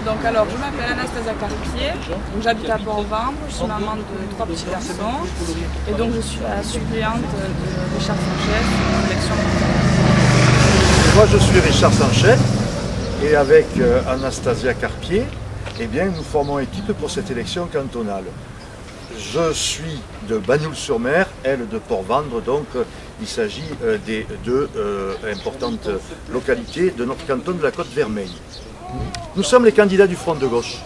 Donc alors, je m'appelle Anastasia Carpier, j'habite à Port-Ventre, je suis maman de 3 petits garçons et donc je suis la suppléante de Richard Sanchez pour l'élection. Moi je suis Richard Sanchez et avec Anastasia Carpier, eh bien, nous formons équipe pour cette élection cantonale. Je suis de Bagnoul-sur-Mer, elle de Port-Ventre, donc il s'agit des deux importantes localités de notre canton de la Côte-Vermeille. Nous sommes les candidats du Front de gauche.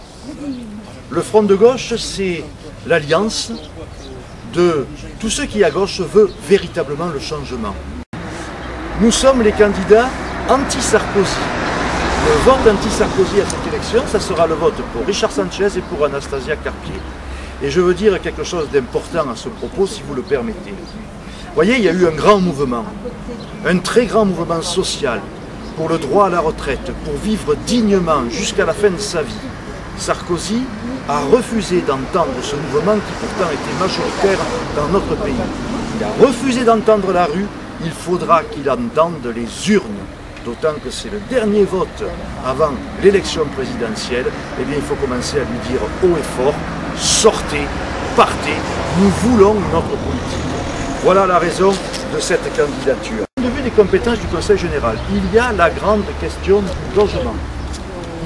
Le Front de gauche, c'est l'alliance de tous ceux qui à gauche veulent véritablement le changement. Nous sommes les candidats anti-Sarkozy. Le vote anti-Sarkozy à cette élection, ça sera le vote pour Richard Sanchez et pour Anastasia Carpier. Et je veux dire quelque chose d'important à ce propos, si vous le permettez. Vous voyez, il y a eu un grand mouvement, un très grand mouvement social pour le droit à la retraite, pour vivre dignement jusqu'à la fin de sa vie. Sarkozy a refusé d'entendre ce mouvement qui pourtant était majoritaire dans notre pays. Il a refusé d'entendre la rue, il faudra qu'il entende les urnes. D'autant que c'est le dernier vote avant l'élection présidentielle, eh bien il faut commencer à lui dire haut et fort, sortez, partez, nous voulons notre politique. Voilà la raison de cette candidature. Au point de vue des compétences du Conseil général, il y a la grande question du logement.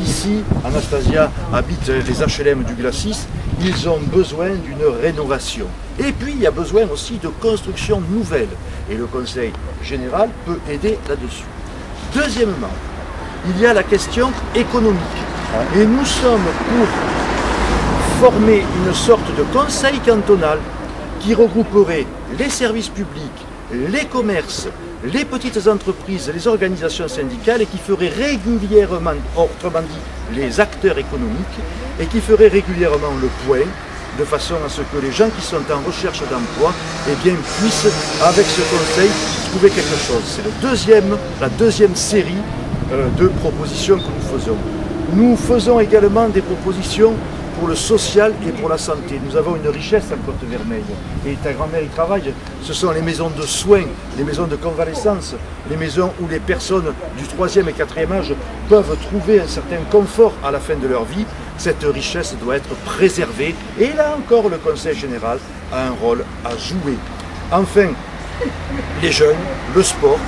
Ici, Anastasia habite les HLM du Glacis, ils ont besoin d'une rénovation. Et puis, il y a besoin aussi de construction nouvelle. Et le Conseil général peut aider là-dessus. Deuxièmement, il y a la question économique. Et nous sommes pour former une sorte de conseil cantonal qui regrouperait les services publics, les commerces, les petites entreprises, les organisations syndicales et qui ferait régulièrement, autrement dit, les acteurs économiques et qui ferait régulièrement le point de façon à ce que les gens qui sont en recherche d'emploi eh bien, puissent, avec ce conseil, trouver quelque chose. C'est la deuxième série de propositions que nous faisons. Nous faisons également des propositions pour le social et pour la santé. Nous avons une richesse en Côte-Vermeille. Et ta grand-mère y travaille. Ce sont les maisons de soins, les maisons de convalescence, les maisons où les personnes du 3e et 4e âge peuvent trouver un certain confort à la fin de leur vie. Cette richesse doit être préservée. Et là encore, le Conseil général a un rôle à jouer. Enfin, les jeunes, le sport.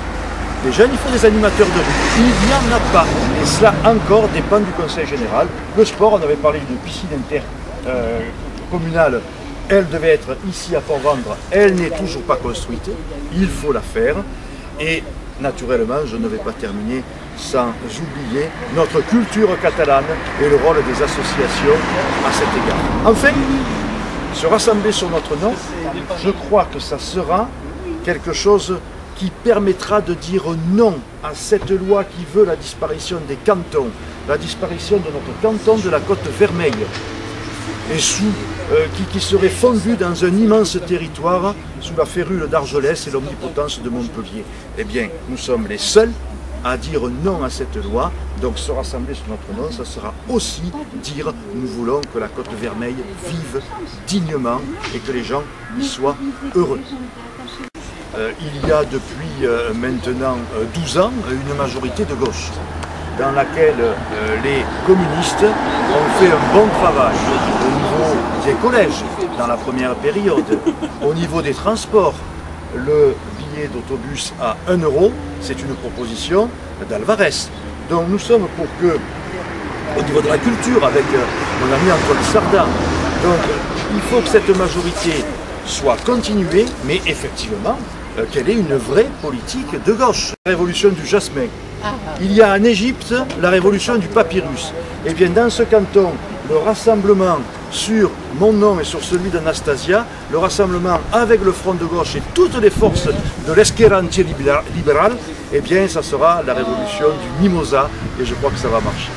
Les jeunes, il faut des animateurs de rue. Il n'y en a pas. Et cela encore dépend du Conseil général. Le sport, on avait parlé d'une piscine intercommunale. Elle devait être ici à Port-Ventre. Elle n'est toujours pas construite. Il faut la faire. Et naturellement, je ne vais pas terminer sans oublier notre culture catalane et le rôle des associations à cet égard. Enfin, se rassembler sur notre nom, je crois que ça sera quelque chose qui permettra de dire non à cette loi qui veut la disparition des cantons, la disparition de notre canton de la Côte-Vermeille, et qui serait fondu dans un immense territoire sous la férule d'Argelès et l'omnipotence de Montpellier. Eh bien, nous sommes les seuls à dire non à cette loi, donc se rassembler sur notre nom, ça sera aussi dire nous voulons que la Côte-Vermeille vive dignement et que les gens y soient heureux. Il y a depuis maintenant 12 ans une majorité de gauche dans laquelle les communistes ont fait un bon travail au niveau des collèges dans la première période, au niveau des transports. Le billet d'autobus à 1 €, c'est une proposition d'Alvarez. Donc nous sommes pour que, au niveau de la culture, avec mon ami Antoine Sardin, donc il faut que cette majorité soit continuée, mais effectivement, qu'elle ait une vraie politique de gauche. La révolution du jasmin. Il y a en Égypte la révolution du papyrus. Et bien dans ce canton, le rassemblement sur mon nom et sur celui d'Anastasia, le rassemblement avec le Front de gauche et toutes les forces de l'esquerrantier libéral, eh bien ça sera la révolution du mimosa et je crois que ça va marcher.